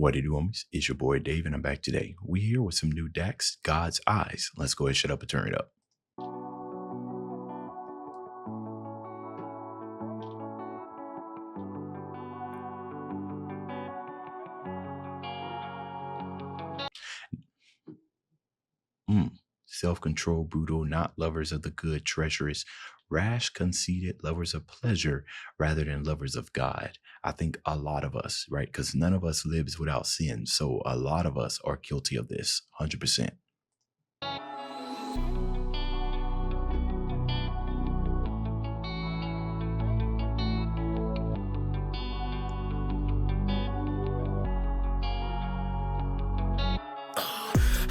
What it do, homies? It's your boy Dave, and I'm back today. We here with some new decks, God's Eyes. Let's go ahead, shut up, and turn it up. Mm. Self-control, brutal, not lovers of the good, treacherous, rash, conceited, lovers of pleasure rather than lovers of God. I think a lot of us, right? Because none of us lives without sin. So a lot of us are guilty of this, 100%.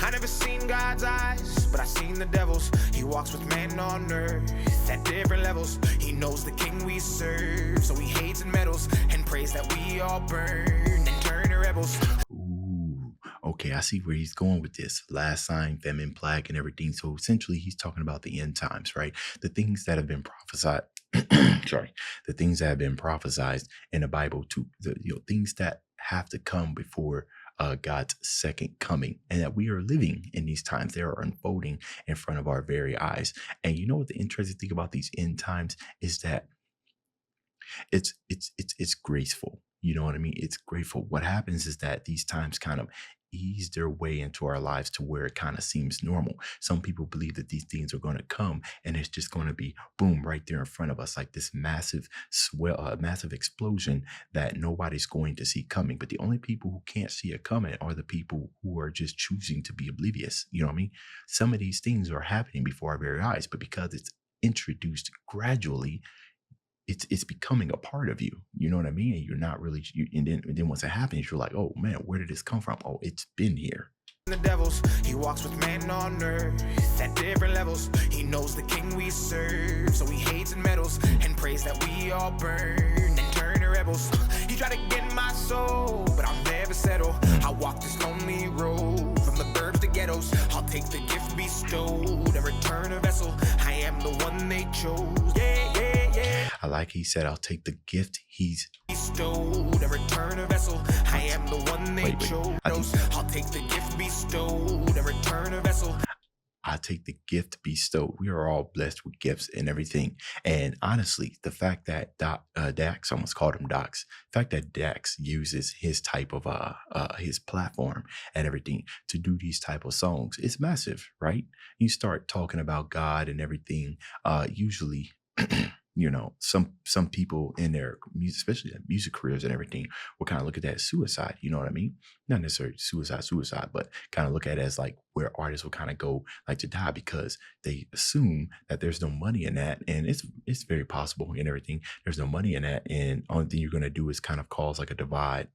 I never seen God's eyes, but I seen the devil's. He walks with man on earth at different levels. He knows the king we serve, so he hates and meddles and prays that we all burn and turn to rebels. Ooh, okay, I see where he's going with this. Last sign, famine, plague, and everything. So essentially, he's talking about the end times, right? The things that have been prophesied. Sorry, the things that have been prophesied in the Bible, to the things that have to come before God's second coming, and that we are living in these times. They are unfolding in front of our very eyes. And you know what the interesting thing about these end times is that it's graceful. You know what I mean? It's grateful. What happens is that these times kind of ease their way into our lives to where it kind of seems normal. Some people believe that these things are going to come and it's just going to be boom right there in front of us, like this massive massive explosion that nobody's going to see coming. But the only people who can't see it coming are the people who are just choosing to be oblivious. You know what I mean? Some of these things are happening before our very eyes, but because it's introduced gradually, it's becoming a part of you. You know what I mean? And you're not really, and then once it happens, you're like, oh man, where did this come from? Oh, it's been here. The devil's, he walks with man on earth at different levels. He knows the king we serve, so he hates and meddles and prays that we all burn and turn to rebels. He tried to get my soul, but I'll never settle. I walk this lonely road from the burbs to ghettos. I'll take the gift bestowed and return a vessel. I am the one they chose. Yeah, yeah, yeah. I like he said, I'll take the gift he's bestowed and return a vessel. I am the one they chose. I'll take the gift bestowed and return a vessel. I take the gift bestowed. We are all blessed with gifts and everything. And honestly, the fact that Dax, I almost called him Docs, the fact that Dax uses his type of his platform and everything to do these type of songs, it's massive, right? You start talking about God and everything, usually some people in their music, especially their music careers and everything, will kind of look at that as suicide. You know what I mean? Not necessarily suicide, but kind of look at it as like where artists will kind of go like to die because they assume that there's no money in that. And it's very possible and everything. There's no money in that. And only thing you're going to do is kind of cause like a divide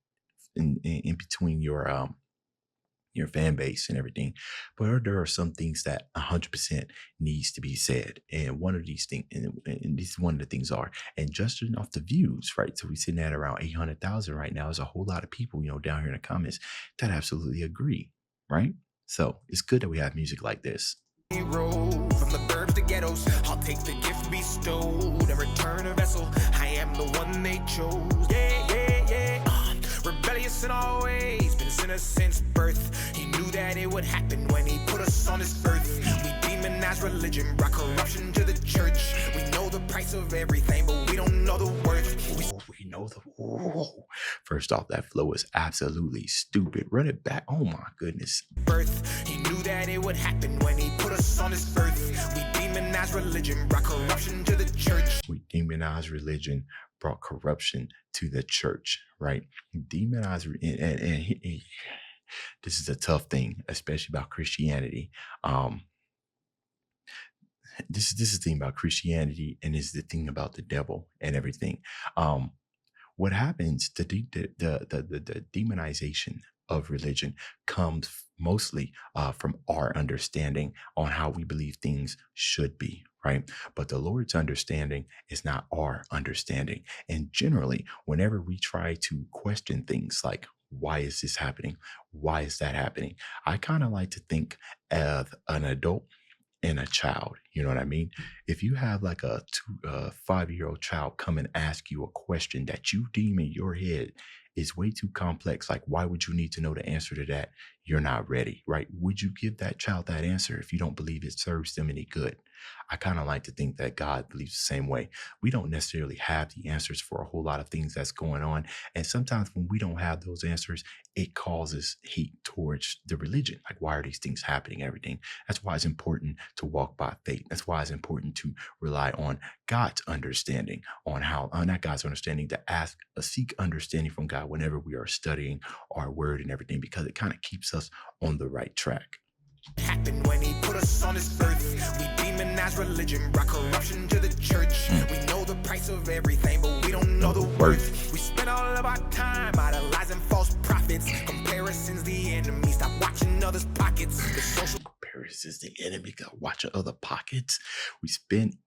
in between your fan base and everything. But there are some things that 100% needs to be said. And one of these things, and this is one of the things are, and just off the views, right? So we're sitting at around 800,000 right now. There's a whole lot of people, down here in the comments that absolutely agree, right? So it's good that we have music like this. From the burbs to ghettos, I'll take the gift bestowed and return a vessel. I am the one they chose. Yeah, yeah, yeah. Rebellious in all ways, been a sinner since birth. He knew that it would happen when he put us on this earth. We demonize religion, brought corruption to the church. We know the price of everything, but we don't know the worth. We know the. First off, that flow is absolutely stupid. Run it back. Oh my goodness. Birth. He knew that it would happen when he put us on this earth. We demonize religion, brought corruption to the church. We demonize religion, brought corruption to the church, right? Demonize, and this is a tough thing, especially about Christianity. This is the thing about Christianity, and is the thing about the devil and everything. What happens? The demonization of religion comes mostly from our understanding on how we believe things should be, right? But the Lord's understanding is not our understanding. And generally, whenever we try to question things like, why is this happening? Why is that happening? I kind of like to think of an adult and a child. You know what I mean? If you have like a 5-year-old child come and ask you a question that you deem in your head is way too complex. Like, why would you need to know the answer to that? You're not ready, right? Would you give that child that answer if you don't believe it serves them any good? I kind of like to think that God believes the same way. We don't necessarily have the answers for a whole lot of things that's going on. And sometimes when we don't have those answers, it causes hate towards the religion. Like, why are these things happening? Everything. That's why it's important to walk by faith. That's why it's important to rely on God's understanding, on how, not God's understanding, to ask, seek understanding from God whenever we are studying our word and everything, because it kind of keeps us on the right track. Happened when he put us on this earth. We demonize religion, brought corruption to the church. We know the price of everything, but we don't know the worth. We spend all of our time idolizing false prophets. Comparison's the enemy. Stop watching others' pockets. The social comparison's the enemy. Got watching other pockets. We spend.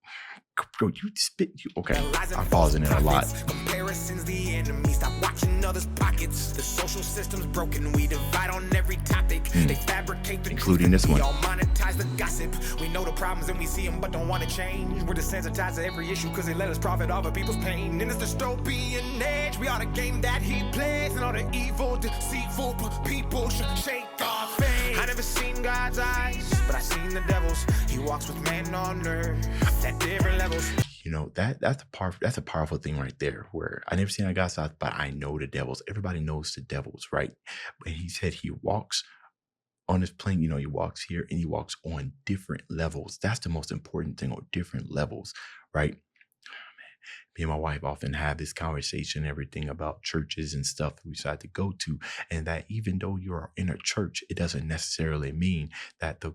Bro, you spit. Okay, I'm pausing it a lot. Comparison's the enemy. Stop watching others' pockets. The social system's broken. We divide on every topic. They fabricate the including this one. We all monetize the gossip. We know the problems and we see them, but don't want to change. We're desensitized to every issue because they let us profit off of people's pain. In this dystopian age, we are the game that he plays, and all the evil, deceitful people should shake our faith. I never seen God's eyes, but I seen the devil's. He walks with man on earth at different levels. You know, that's a powerful thing right there, where I never seen a God's eyes, but I know the devils. Everybody knows the devils, right? But he said he walks on this plane, you know, he walks here and he walks on different levels. That's the most important thing, on different levels, right? Me and my wife often have this conversation, everything about churches and stuff we decide to go to, and that even though you're in a church, it doesn't necessarily mean that the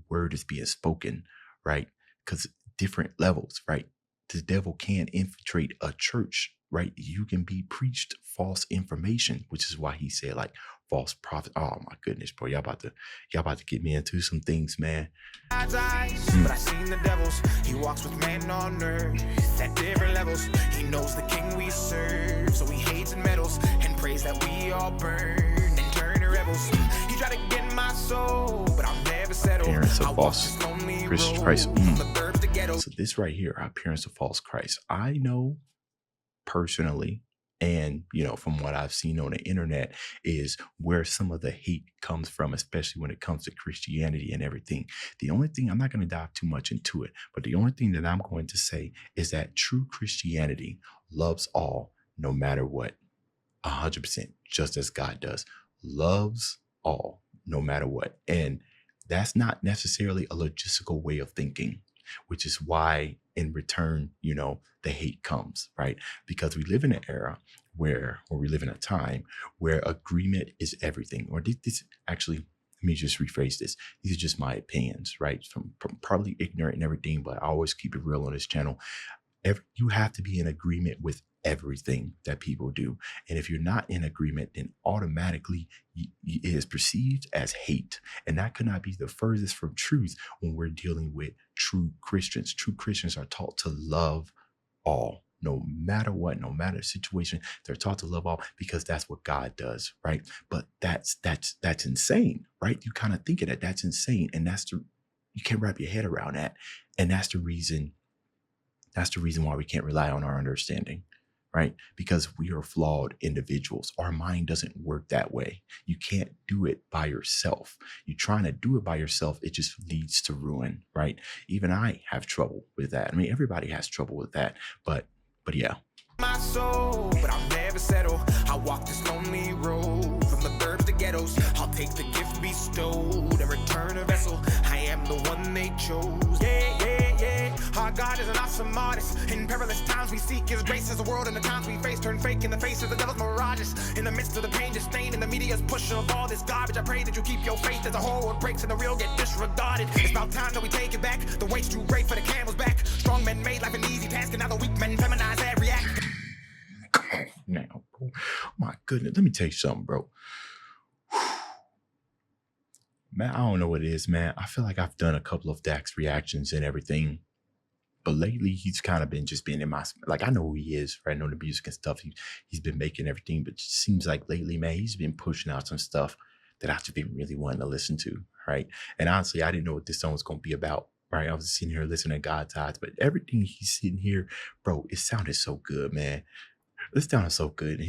word is being spoken, right? Because different levels, right? The devil can infiltrate a church, right? You can be preached false information, which is why he said, like, false prophet. Oh my goodness, bro, y'all about to get me into some things, man. But I seen the devils. He walks with man on earth at different levels. He knows the king we serve, so he hates and meddles and prays that we all burn and turn to rebels. He tried to get my soul, but I'll never settle. Appearance of false Christ. So this right here, appearance of false Christ. I know personally, and you know, from what I've seen on the internet, is where some of the hate comes from, especially when it comes to Christianity and everything. The only thing, I'm not going to dive too much into it, but the only thing that I'm going to say is that true Christianity loves all, no matter what, 100%, just as God does, loves all, no matter what. And that's not necessarily a logistical way of thinking, which is why in return, you know, the hate comes, right? Because we live in an era where we live in a time where agreement is everything. Or this actually, let me just rephrase this. These are just my opinions, right? From probably ignorant and everything, but I always keep it real on this channel. You have to be in agreement with everything that people do. And if you're not in agreement, then automatically it is perceived as hate. And that could not be the furthest from truth when we're dealing with true Christians. True Christians are taught to love all, no matter what, no matter the situation. They're taught to love all because that's what God does, right? But that's insane, right? You kind of think of that's insane. And you can't wrap your head around that. And that's the reason why we can't rely on our understanding, right? Because we are flawed individuals. Our mind doesn't work that way. You can't do it by yourself. You're trying to do it by yourself, it just leads to ruin, right? Even I have trouble with that. I mean, everybody has trouble with that, but yeah. My soul, but I'll never settle. I walk this lonely road from the burbs to ghettos. I'll take the gift bestowed and return a vessel. I am the one they chose. Yeah, yeah, yeah. Our God is an awesome artist. In perilous times we seek his grace as the world and the times we face turn fake in the face of the devil's mirages. In the midst of the pain disdain and the media's push of all this garbage, I pray that you keep your faith as the whole world breaks and the real get disregarded. It's about time that we take it back. The weight's too great for the camel's back. Strong men made life an easy task, and now the weak men feminize every act. Come on now, bro. My goodness, let me tell you something, bro. Man, I don't know what it is, man. I feel like I've done a couple of Dax reactions and everything, but lately he's kind of been just being in my, like, I know who he is, right? I know the music and stuff. He's been making everything, but it seems like lately, man, he's been pushing out some stuff that I've just been really wanting to listen to, right? And honestly, I didn't know what this song was going to be about, right? I was sitting here listening to God's Eyes, but everything he's sitting here, bro, it sounded so good, man. This down is so good.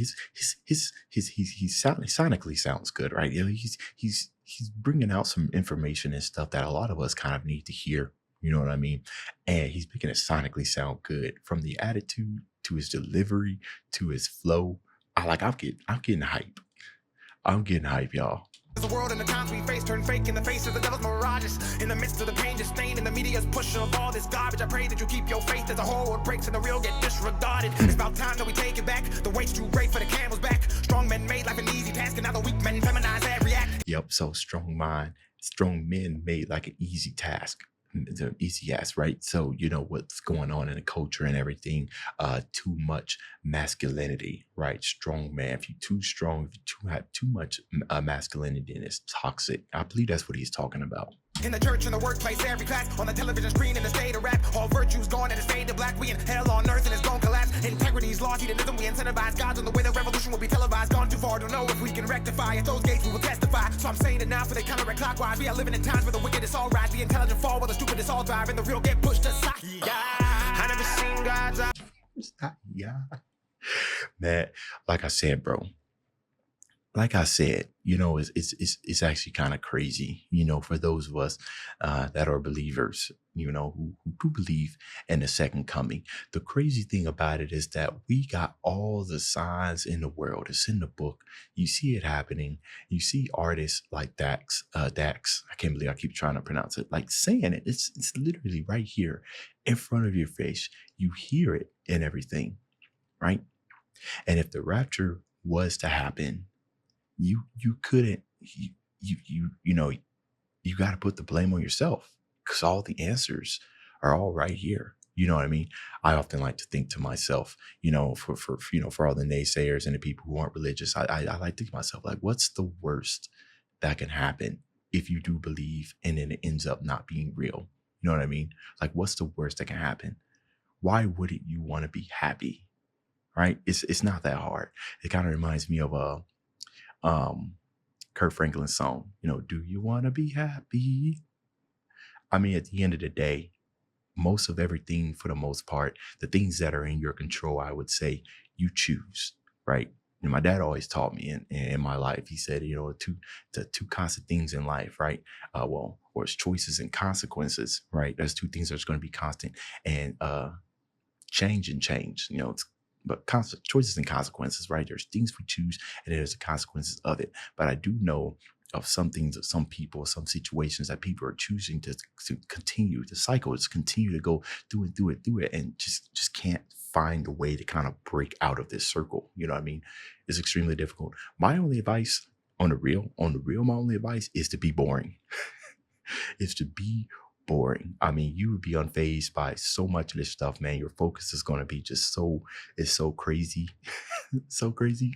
Sonically sounds good, right? You know, he's bringing out some information and stuff that a lot of us kind of need to hear. You know what I mean? And he's making it sonically sound good, from the attitude to his delivery to his flow. I'm getting hype. I'm getting hype, y'all. The world and the times we face turn fake in the face of the devil's mirages. In the midst of the pain, disdain, and the media's push of all this garbage, I pray that you keep your faith as the whole world breaks and the real get disregarded. It's about time that we take it back. The weight's too great for the camel's back. Strong men made life an easy task, and now the weak men feminize every act. Yep. So strong men made like an easy task. The easy ass, right? So you know what's going on in the culture and everything. Too much masculinity, right? Strong man. If you're too strong, if you have too much masculinity, then it's toxic. I believe that's what he's talking about. In the church, in the workplace, every class, on the television screen, in the state of rap, all virtues gone and it's fade to black. We in hell on earth and it's gonna collapse. Integrity's lost, hedonism, we incentivize gods on the way the revolution will be televised. Gone too far, don't know if we can rectify. At those gates we will testify. So I'm saying it now for they counter-clockwise. We are living in times where the wicked is all rise, the intelligent fall, while the stupid is all drive, and the real get pushed aside. Yeah, I never seen God's eye. Yeah, man. Like I said, bro. Like I said, you know, it's actually kind of crazy, you know, for those of us that are believers, you know, who do believe in the second coming. The crazy thing about it is that we got all the signs in the world. It's in the book. You see it happening. You see artists like Dax. I can't believe I keep trying to pronounce it, like saying it. It's literally right here in front of your face. You hear it and everything, right? And if the rapture was to happen, you couldn't, you know, you got to put the blame on yourself, because all the answers are all right here. You know what I mean? I often like to think to myself, you know, for all the naysayers and the people who aren't religious, I like to think to myself, like, what's the worst that can happen if you do believe and then it ends up not being real? You know what I mean? Like, what's the worst that can happen? Why wouldn't you want to be happy? Right? It's not that hard. It kind of reminds me of Kurt Franklin's song, you know, do you want to be happy? I mean, at the end of the day, most of everything, for the most part, the things that are in your control, I would say you choose, right? And my dad always taught me in my life, he said, you know, the two constant things in life, right? Or it's choices and consequences, right? There's two things that's going to be constant, and change, you know, but constant choices and consequences, right? There's things we choose and there's the consequences of it. But I do know of some things, of some people, some situations that people are choosing to continue the cycle, just continue to go do it, and just can't find a way to kind of break out of this circle. You know what I mean? It's extremely difficult. My only advice on the real, my only advice is to be boring. Is to be boring. I mean, you would be unfazed by so much of this stuff, man. Your focus is going to be just it's so crazy. So crazy.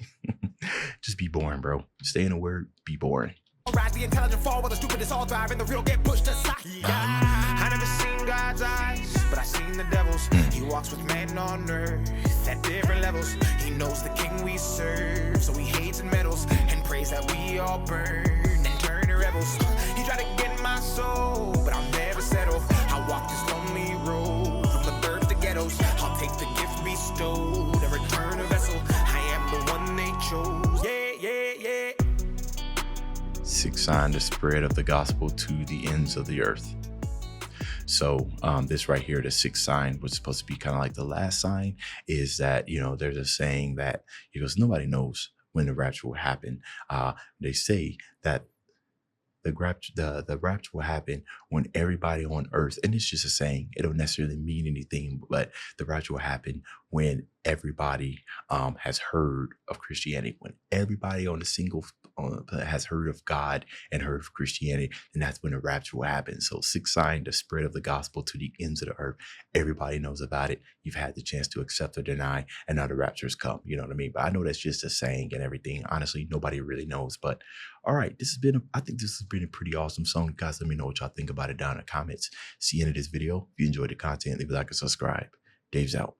Just be boring, bro. Stay in the word, be boring. Rise, the intelligent fall, while the stupid is all drive, and the real get pushed aside. Yeah, I never seen God's eyes, but I seen the devil's. He walks with man on earth at different levels. He knows the king we serve, so he hates and meddles, and prays that we all burn and turn to rebels. He tried to get my soul, but I'll never settle. I walk this lonely road from the burbs to ghettos. I'll take the gift bestowed and return a vessel. I am the one they chose. Yeah. Sixth sign, the spread of the gospel to the ends of the earth. So this right here, the sixth sign, was supposed to be kind of like the last sign, is that, you know, there's a saying that, because nobody knows when the rapture will happen. They say that the rapture will happen when everybody on earth, and it's just a saying, it don't necessarily mean anything, but the rapture will happen when everybody has heard of Christianity, when everybody on the single has heard of God and heard of Christianity, and that's when the rapture will happen. So sixth sign, the spread of the gospel to the ends of the earth. Everybody knows about it. You've had the chance to accept or deny, and now the rapture's come. You know what I mean? But I know that's just a saying and everything. Honestly, nobody really knows. But all right, I think this has been a pretty awesome song. Guys, let me know what y'all think about it down in the comments. See you in this video. If you enjoyed the content, leave a like and subscribe. Dave's out.